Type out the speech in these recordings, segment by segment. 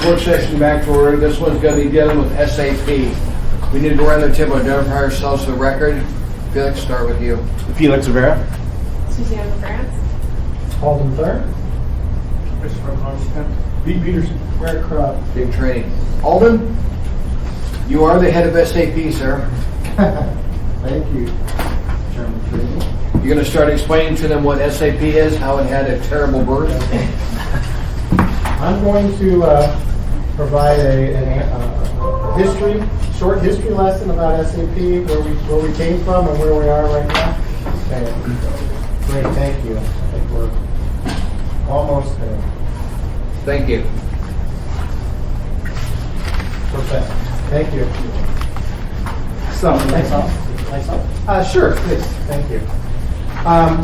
work session back to order. This one's going to be dealing with SAP. We need to run the table, identify ourselves for the record. Felix, start with you. Felix Rivera. Suzanne France. Alden Third. Christopher Constant. B. Peterson. Greg Crop. Big training. Alden, you are the head of SAP, sir. Thank you, Chairman Freeman. You're going to start explaining to them what SAP is, how it had a terrible birth. I'm going to provide a short history lesson about SAP, where we came from and where we are right now. Okay. Great, thank you. I think we're almost there. Thank you. Perfect. Thank you. So, Myself? Sure, please. Thank you.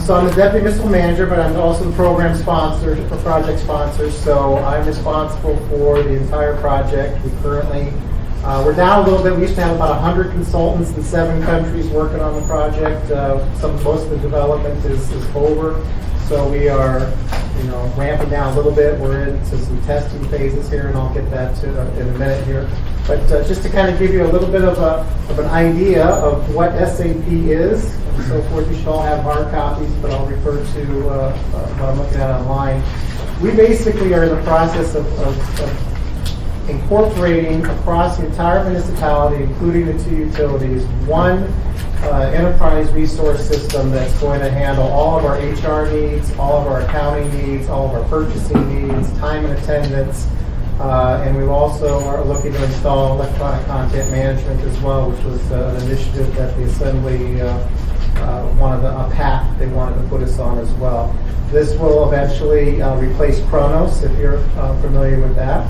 So I'm the Deputy Municipal Manager, but I'm also the program sponsor, or project sponsor, so I'm responsible for the entire project. We currently, we're down a little bit. We used to have about 100 consultants in 7 countries working on the project. Most of the development is over, so we are, ramping down a little bit. We're into some testing phases here, and I'll get that to in a minute here. But just to kind of give you a little bit of an idea of what SAP is and so forth, you should all have hard copies, but I'll refer to what I'm looking at online. We basically are in the process of incorporating across the entire municipality, including the 2 utilities, one enterprise resource system that's going to handle all of our HR needs, all of our accounting needs, all of our purchasing needs, time and attendance, and we also are looking to install electronic content management as well, which was an initiative that the Assembly wanted a path they wanted to put us on as well. This will eventually replace Kronos, if you're familiar with that,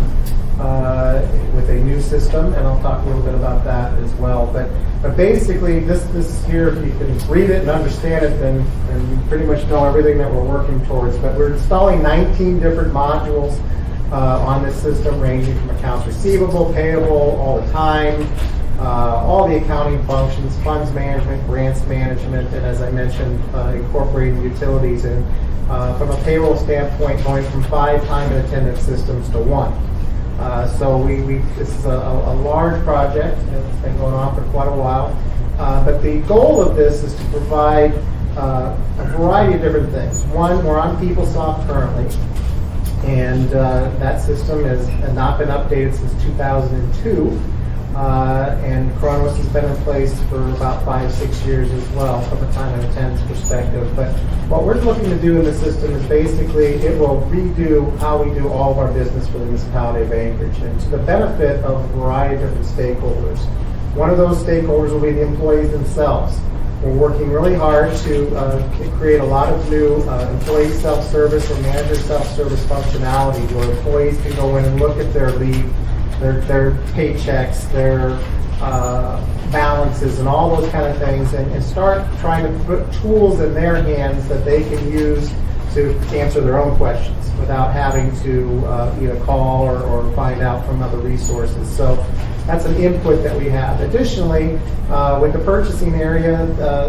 with a new system, and I'll talk a little bit about that as well. But basically, this here, if you can read it and understand it, then you pretty much know everything that we're working towards. But we're installing 19 different modules on this system, ranging from accounts receivable, payable, all the time, all the accounting functions, funds management, grants management, and as I mentioned, incorporating utilities, and from a payroll standpoint, going from 5 time and attendance systems to 1. So this is a large project, and it's been going on for quite a while. But the goal of this is to provide a variety of different things. One, we're on PeopleSoft currently, and that system has not been updated since 2002. And Kronos has been in place for about 5-6 years as well from a time and attendance perspective. But what we're looking to do in the system is basically it will redo how we do all of our business for the municipality of Anchorage, and to the benefit of a variety of different stakeholders. One of those stakeholders will be the employees themselves. We're working really hard to create a lot of new employee self-service or manager self-service functionality where employees can go in and look at their leave, their paychecks, their balances, and all those kind of things, and start trying to put tools in their hands that they can use to answer their own questions without having to either call or find out from other resources. So that's an input that we have. Additionally, with the purchasing area,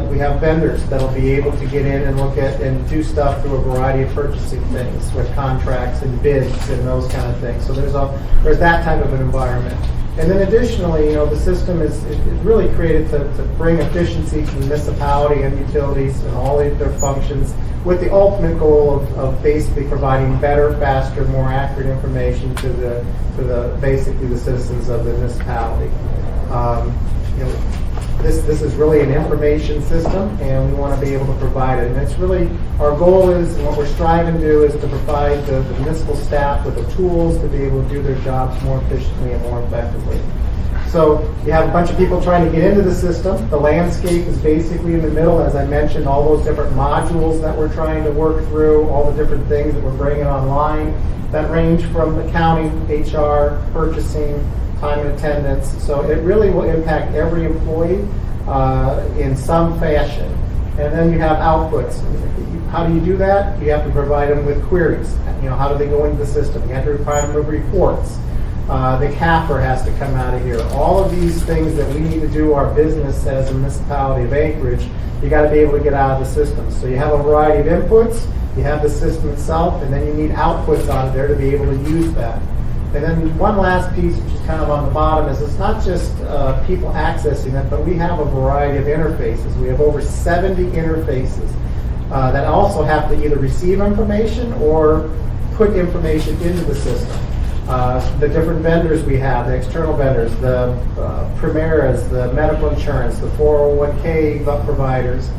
we have vendors that'll be able to get in and look at and do stuff through a variety of purchasing things with contracts and bids and those kind of things. So there's that type of an environment. And then additionally, the system is really created to bring efficiency to the municipality and utilities and all of their functions, with the ultimate goal of basically providing better, faster, more accurate information to basically the citizens of the municipality. This is really an information system, and we want to be able to provide it. And it's really, our goal is, and what we're striving to do, is to provide the municipal staff with the tools to be able to do their jobs more efficiently and more effectively. So you have a bunch of people trying to get into the system. The landscape is basically in the middle, as I mentioned, all those different modules that we're trying to work through, all the different things that we're bringing online that range from accounting, HR, purchasing, time and attendance. So it really will impact every employee in some fashion. And then you have outputs. How do you do that? You have to provide them with queries. How do they go into the system? You have to provide them with reports. The CAFR has to come out of here. All of these things that we need to do our business as a municipality of Anchorage, you got to be able to get out of the system. So you have a variety of inputs, you have the system itself, and then you need outputs out of there to be able to use that. And then one last piece, which is kind of on the bottom, is it's not just people accessing it, but we have a variety of interfaces. We have over 70 interfaces that also have to either receive information or put information into the system. The different vendors we have, the external vendors, the Primeras, the medical insurance, the 401k providers,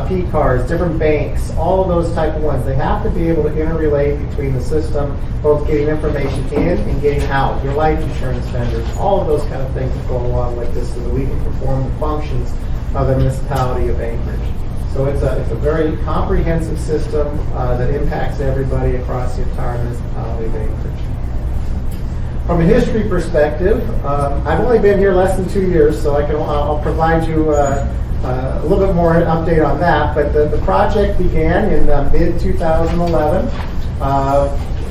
P-cards, different banks, all of those type of ones. They have to be able to interrelate between the system, both getting information in and getting out. Your life insurance vendors, all of those kind of things that go along with this so that we can perform the functions of the municipality of Anchorage. So it's a very comprehensive system that impacts everybody across the entire municipality of Anchorage. From a history perspective, I've only been here less than 2 years, so I'll provide you a little bit more update on that. But the project began in mid-2011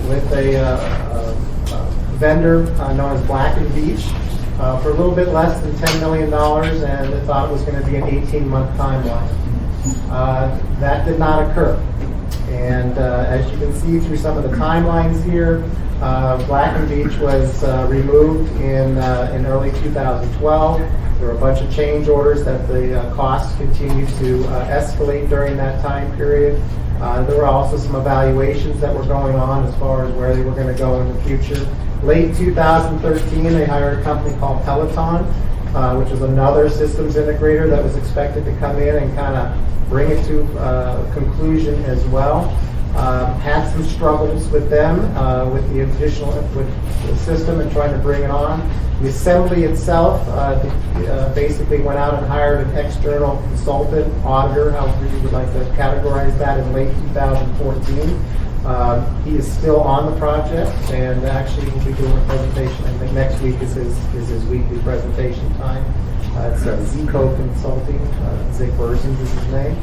with a vendor known as Black & Beach for a little bit less than $10 million, and they thought it was going to be an 18-month timeline. That did not occur. And as you can see through some of the timelines here, Black & Beach was removed in early 2012. There were a bunch of change orders that the costs continued to escalate during that time period. There were also some evaluations that were going on as far as where they were going to go in the future. Late 2013, they hired a company called Peloton, which was another systems integrator that was expected to come in and kind of bring it to conclusion as well. Had some struggles with them with the additional with the system and trying to bring it on. The assembly itself basically went out and hired an external consultant, auditor, however you would like to categorize that, in late 2014. He is still on the project and actually will be doing a presentation. I think next week is his weekly presentation time. It's Zico Consulting. Zig Berzins is his name.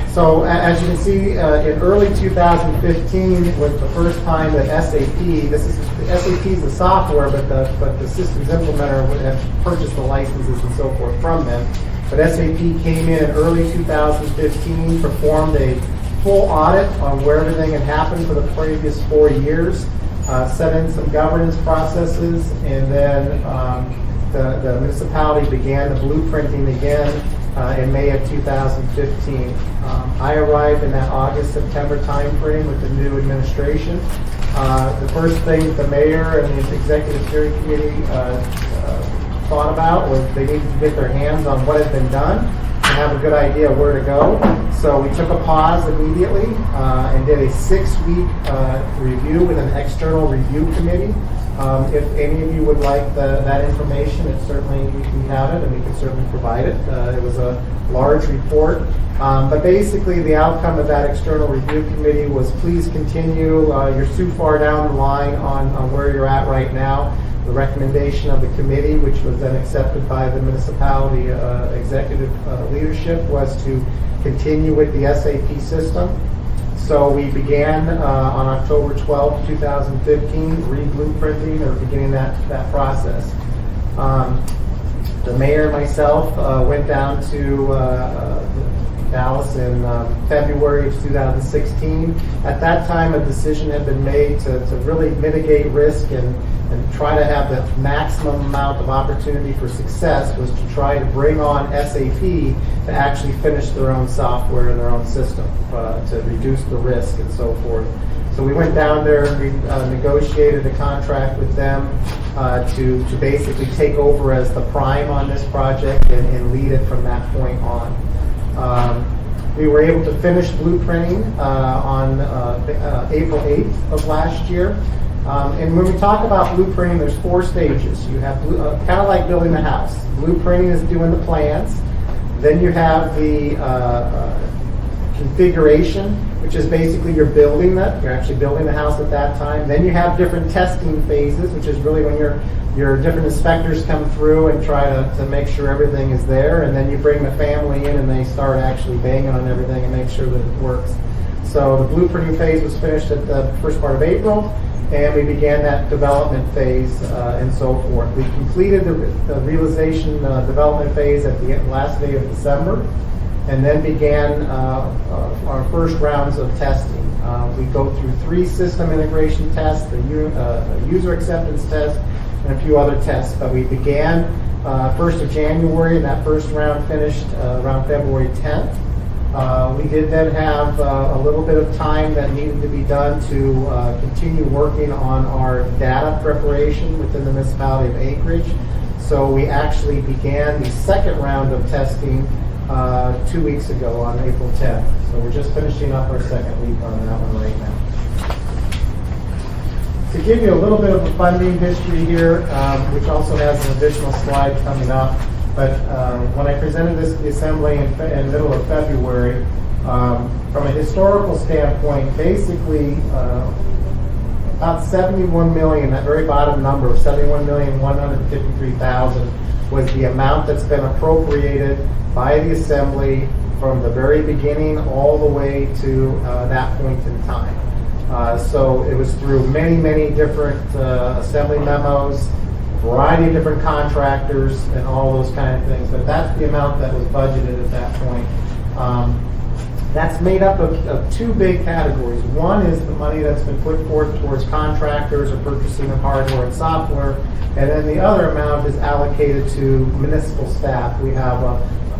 So as you can see, in early 2015 was the first time that SAP is the software, but the systems implementer would have purchased the licenses and so forth from them. But SAP came in early 2015, performed a full audit on where everything had happened for the previous 4 years, set in some governance processes, and then the municipality began the blueprinting again in May of 2015. I arrived in that August-September timeframe with the new administration. The first thing the mayor and the executive steering committee thought about was they needed to get their hands on what had been done and have a good idea of where to go. So we took a pause immediately and did a 6-week review with an external review committee. If any of you would like that information, we have it, and we can certainly provide it. It was a large report. But basically, the outcome of that external review committee was, please continue. You're too far down the line on where you're at right now. The recommendation of the committee, which was then accepted by the municipality executive leadership, was to continue with the SAP system. So we began on October 12, 2015, re-blueprinting or beginning that process. The mayor and myself went down to Dallas in February of 2016. At that time, a decision had been made to really mitigate risk and try to have the maximum amount of opportunity for success, was to try to bring on SAP to actually finish their own software and their own system to reduce the risk and so forth. So we went down there and we negotiated a contract with them to basically take over as the prime on this project and lead it from that point on. We were able to finish blueprinting on April 8th of last year. And when we talk about blueprinting, there's 4 stages. You have kind of like building a house. Blueprinting is doing the plans. Then you have the configuration, which is basically you're building that. You're actually building the house at that time. Then you have different testing phases, which is really when your different inspectors come through and try to make sure everything is there. And then you bring the family in and they start actually banging on everything and make sure that it works. So the blueprinting phase was finished at the first part of April, and we began that development phase and so forth. We completed the realization development phase at the last day of December, and then began our first rounds of testing. We go through 3 system integration tests, a user acceptance test, and a few other tests. But we began 1st of January, and that first round finished around February 10th. We did then have a little bit of time that needed to be done to continue working on our data preparation within the municipality of Anchorage. So we actually began the second round of testing 2 weeks ago on April 10th. So we're just finishing up our second week on that one right now. To give you a little bit of a funding history here, which also has an additional slide coming up, but when I presented this to the Assembly in the middle of February, from a historical standpoint, basically about 71 million, that very bottom number of 71,153,000 was the amount that's been appropriated by the Assembly from the very beginning all the way to that point in time. So it was through many, many different Assembly memos, a variety of different contractors, and all those kind of things. But that's the amount that was budgeted at that point. That's made up of 2 big categories. One is the money that's been put forth towards contractors or purchasing of hardware and software, and then the other amount is allocated to municipal staff. We have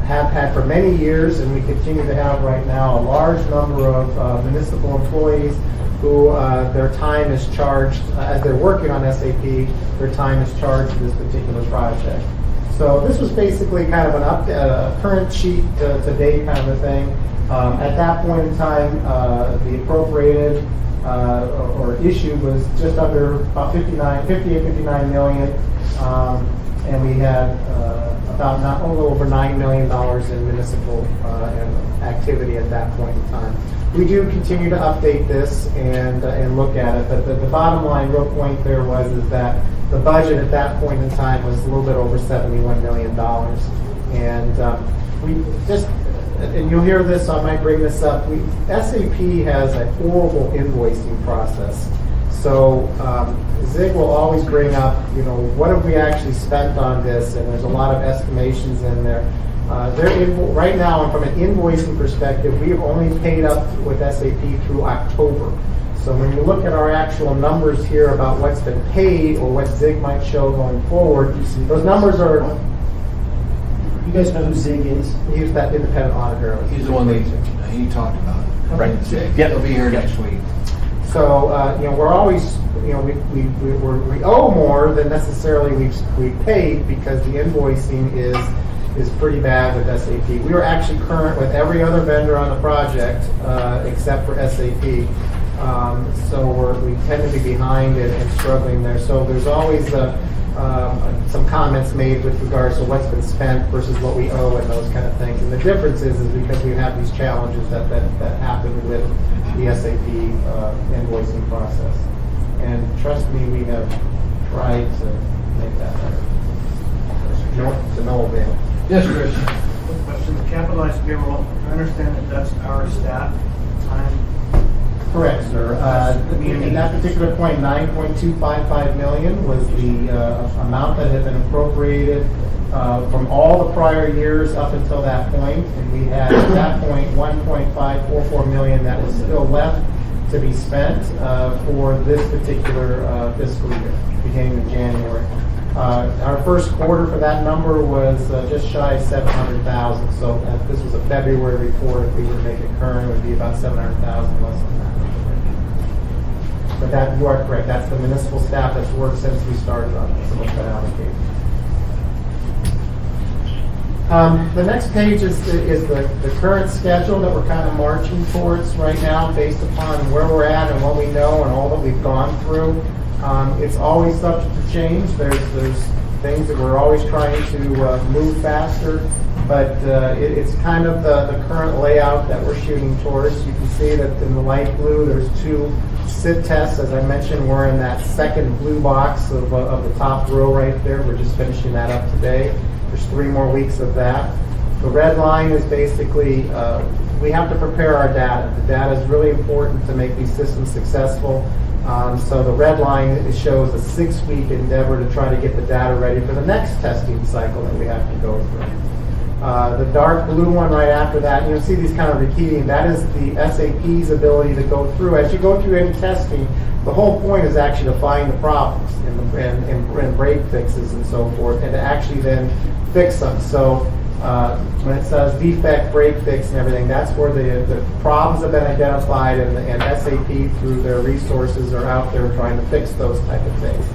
had for many years, and we continue to have right now, a large number of municipal employees who their time is charged, as they're working on SAP, their time is charged to this particular project. So this was basically kind of a current sheet to date kind of a thing. At that point in time, the appropriated or issued was just under about 59 million, and we had about a little over $9 million in municipal activity at that point in time. We do continue to update this and look at it, but the bottom line real point there is that the budget at that point in time was a little bit over $71 million. And we just, and you'll hear this, so I might bring this up, SAP has a horrible invoicing process. So Zig will always bring up, what have we actually spent on this, and there's a lot of estimations in there. Right now, and from an invoicing perspective, we have only paid up with SAP through October. So when you look at our actual numbers here about what's been paid or what Zig might show going forward, those numbers are... You guys know who Zig is? He's that independent auditor. He's the one that he talked about. Right. Jake. Yep. He'll be here next week. So we're always, we owe more than necessarily we've paid because the invoicing is pretty bad with SAP. We were actually current with every other vendor on the project except for SAP. So we tend to be behind and struggling there. So there's always some comments made with regards to what's been spent versus what we owe and those kind of things. And the difference is because we have these challenges that happen with the SAP invoicing process. And trust me, we have tried to make that better. To no avail. Yes, Chris. Quick question, the capitalized payroll, I understand that that's our staff time. Correct, sir. In that particular point, 9.255 million was the amount that had been appropriated from all the prior years up until that point, and we had at that point 1.544 million that was still left to be spent for this particular fiscal year, beginning in January. Our first quarter for that number was just shy of 700,000. So this was a February report. If we were to make it current, it would be about 700,000 less than that. But that, you are correct. That's the municipal staff that's worked since we started on this. So what's been allocated. The next page is the current schedule that we're kind of marching towards right now based upon where we're at and what we know and all that we've gone through. It's always subject to change. There's things that we're always trying to move faster, but it's kind of the current layout that we're shooting towards. You can see that in the light blue there's 2 sit tests. As I mentioned, we're in that second blue box of the top row right there. We're just finishing that up today. There's 3 more weeks of that. The red line is basically we have to prepare our data. The data is really important to make these systems successful. So the red line shows a 6-week endeavor to try to get the data ready for the next testing cycle that we have to go through. The dark blue one right after that, you'll see these kind of repeating. That is the SAP's ability to go through. As you go through any testing, the whole point is actually to find the problems and break fixes and so forth, and to actually then fix them. So when it says defect, break fix, and everything, that's where the problems have been identified, and SAP through their resources are out there trying to fix those type of things.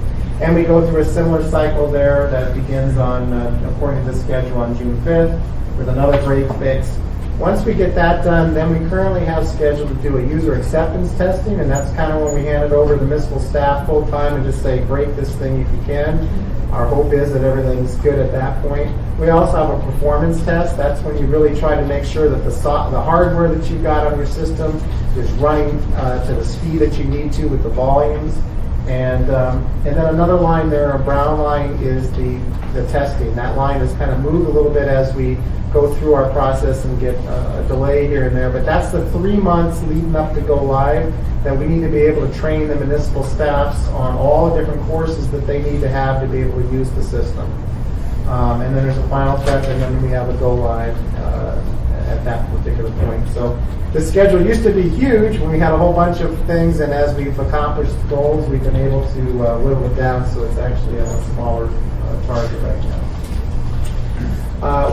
And we go through a similar cycle there that begins on, according to the schedule, on June 5th with another break fix. Once we get that done, then we currently have scheduled to do a user acceptance testing, and that's kind of when we hand it over to the municipal staff full time and just say, break this thing if you can. Our hope is that everything's good at that point. We also have a performance test. That's when you really try to make sure that the hardware that you've got on your system is running to the speed that you need to with the volumes. And then another line there, a brown line, is the testing. That line has kind of moved a little bit as we go through our process and get a delay here and there. But that's the 3 months leading up to go live that we need to be able to train the municipal staffs on all the different courses that they need to have to be able to use the system. And then there's a final step, and then we have a go live at that particular point. So the schedule used to be huge when we had a whole bunch of things, and as we've accomplished goals, we've been able to whittle it down, so it's actually a smaller target right now.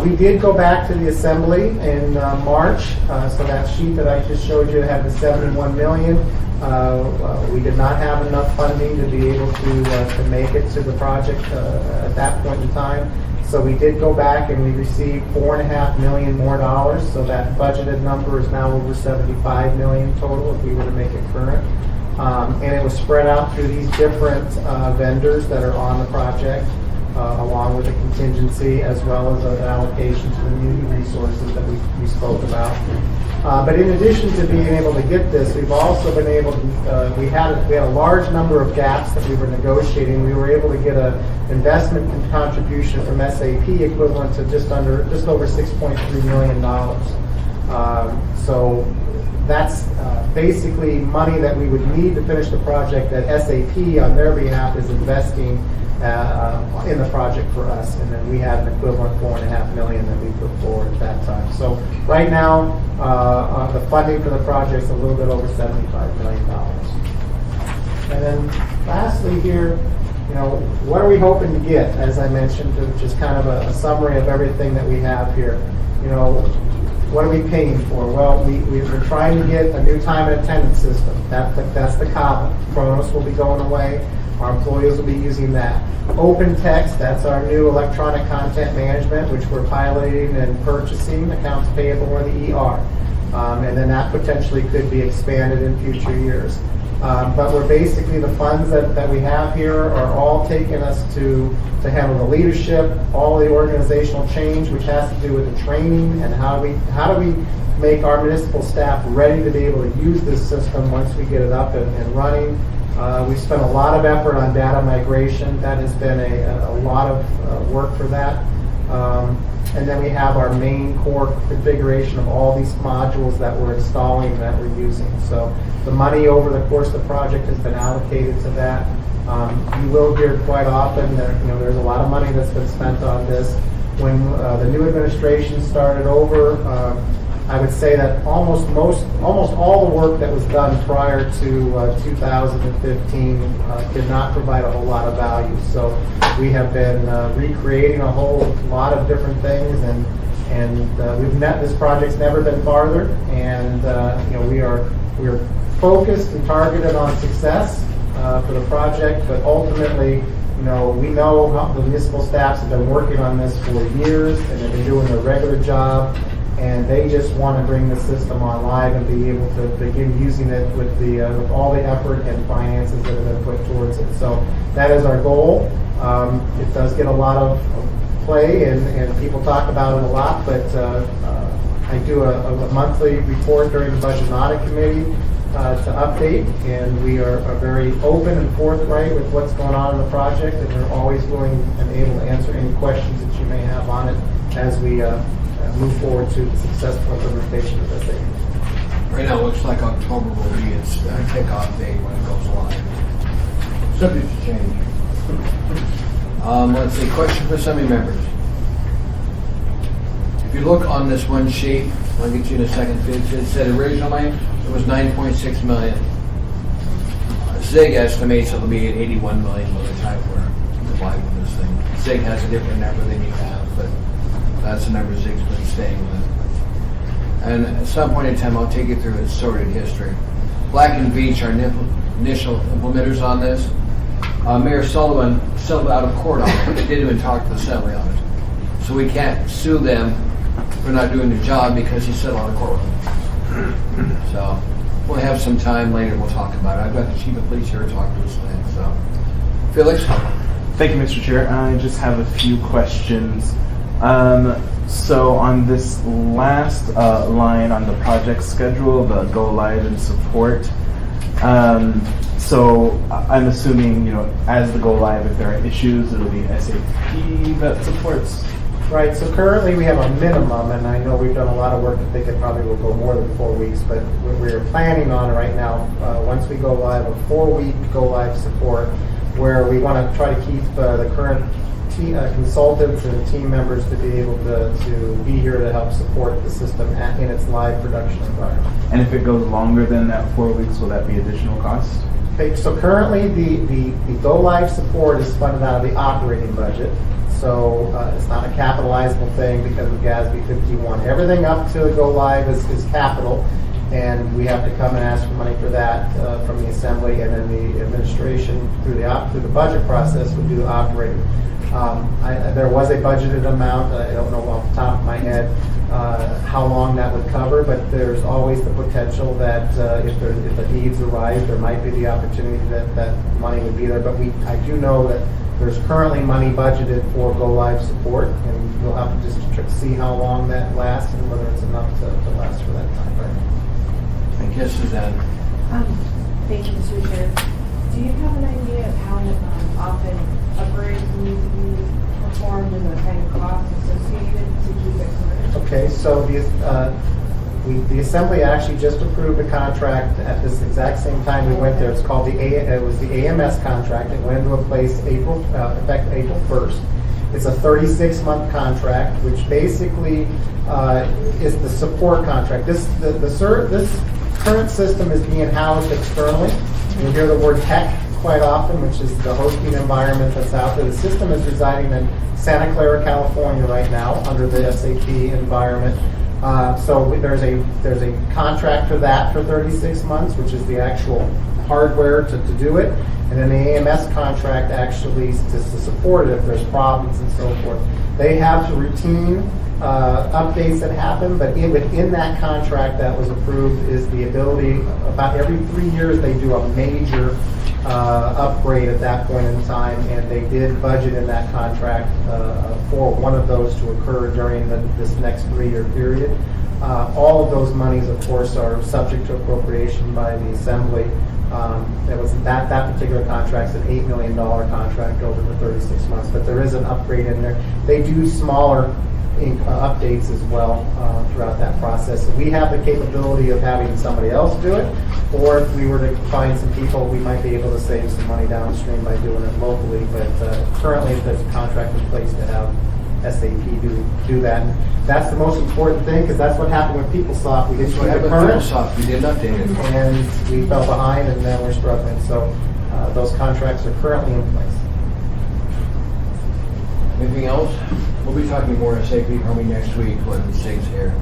We did go back to the assembly in March, so that sheet that I just showed you had the 71 million. We did not have enough funding to be able to make it to the project at that point in time. So we did go back and we received $4.5 million more dollars. So that budgeted number is now over 75 million total if we were to make it current. And it was spread out through these different vendors that are on the project, along with the contingency as well as an allocation to the new resources that we spoke about. But in addition to being able to get this, we've also been able to, we had a large number of gaps that we were negotiating. We were able to get an investment contribution from SAP equivalent to just over $6.3 million. So that's basically money that we would need to finish the project that SAP on their behalf is investing in the project for us, and then we had an equivalent $4.5 million that we put forward at that time. So right now, the funding for the project is a little bit over $75 million. And then lastly here, what are we hoping to get? As I mentioned, which is kind of a summary of everything that we have here. What are we paying for? Well, we're trying to get a new time and attendance system. That's the Kava. Kronos will be going away. Our employees will be using that. Open text, that's our new electronic content management, which we're piloting and purchasing, accounts payable or the ER. And then that potentially could be expanded in future years. But we're basically, the funds that we have here are all taking us to handle the leadership, all the organizational change, which has to do with the training and how do we make our municipal staff ready to be able to use this system once we get it up and running. We've spent a lot of effort on data migration. That has been a lot of work for that. And then we have our main core configuration of all these modules that we're installing that we're using. So the money over the course of the project has been allocated to that. You will hear quite often that there's a lot of money that's been spent on this. When the new administration started over, I would say that almost all the work that was done prior to 2015 did not provide a whole lot of value. So we have been recreating a whole lot of different things, and this project's never been farther. And we're focused and targeted on success for the project, but ultimately, we know how the municipal staffs have been working on this for years, and they've been doing their regular job. And they just want to bring the system on live and be able to begin using it with all the effort and finances that have been put towards it. So that is our goal. It does get a lot of play, and people talk about it a lot, but I do a monthly report during the Budget and Audit Committee to update, and we are very open and forthright with what's going on in the project, and we're always willing and able to answer any questions that you may have on it as we move forward to the successful implementation of this thing. Right now, it looks like October will be its kickoff date when it goes live. Subject to change. Let's see, question for assembly members. If you look on this one sheet, I'll get you in a second, it said originally it was 9.6 million. ZIG estimates it'll be at 81 million by the time we're live with this thing. ZIG has a different number than you have, but that's the number ZIG's been staying with. And at some point in time, I'll take you through its sordid history. Black and Veatch are initial implementers on this. Mayor Sullivan settled out of court on it. They didn't even talk to the assembly on it. So we can't sue them for not doing the job because he settled out of court with them. So we'll have some time later, we'll talk about it. I've got the chief of police here to talk to us then. So, Felix? Thank you, Mr. Chair. I just have a few questions. So on this last line on the project schedule, the go live and support, so I'm assuming, as the go live, if there are issues, it'll be SAP that supports. Right, so currently we have a minimum, and I know we've done a lot of work to think it probably will go more than 4 weeks, but we're planning on right now, once we go live, a 4-week go live support, where we want to try to keep the current consultants and team members to be able to be here to help support the system in its live production environment. And if it goes longer than that 4 weeks, will that be additional cost? Okay, so currently the go live support is funded out of the operating budget. So it's not a capitalizable thing because of GASB 51. Everything up to go live is capital, and we have to come and ask for money for that from the assembly, and then the administration through the budget process would do operating. There was a budgeted amount. I don't know off the top of my head how long that would cover, but there's always the potential that if the needs arise, there might be the opportunity that money would be there. But I do know that there's currently money budgeted for go live support, and we'll have to just see how long that lasts and whether it's enough to last for that time frame. Thank you, Suzanne. Thank you, Mr. Chair. Do you have an idea of how often upgrades need to be performed and the kind of costs associated to keep it current? Okay, so the assembly actually just approved a contract at this exact same time we went there. It's called it was the AMS contract. It went into place effective April 1st. It's a 36-month contract, which basically is the support contract. This current system is being housed externally. You hear the word tech quite often, which is the hosting environment that's out there. The system is residing in Santa Clara, California right now under the SAP environment. So there's a contract for that for 36 months, which is the actual hardware to do it. And then the AMS contract actually is to support it if there's problems and so forth. They have routine updates that happen, but within that contract that was approved is the ability, about every 3 years they do a major upgrade at that point in time, and they did budget in that contract for one of those to occur during this next 3-year period. All of those monies, of course, are subject to appropriation by the Assembly. That particular contract's an $8 million contract over the 36 months, but there is an upgrade in there. They do smaller updates as well throughout that process. So we have the capability of having somebody else do it, or if we were to find some people, we might be able to save some money downstream by doing it locally. But currently, there's a contract in place to have SAP do that. And that's the most important thing, because that's what happened with PeopleSoft. We didn't So what happened with PeopleSoft? We didn't update it. and we fell behind, and now we're struggling. So those contracts are currently in place. Anything else? We'll be talking more SAP probably next week when Sig's here.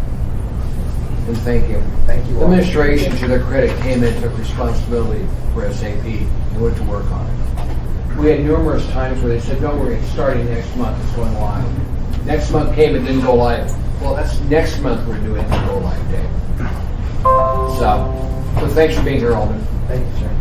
And thank you. Thank you The all. administration, to their credit, came in, took responsibility for SAP, and went to work on it. We had numerous times where they said, don't worry, it's starting next month, it's going live. Next month came, it didn't go live. Well, that's next month we're doing the go live day. So thanks for being here, Alden. Thank you, sir.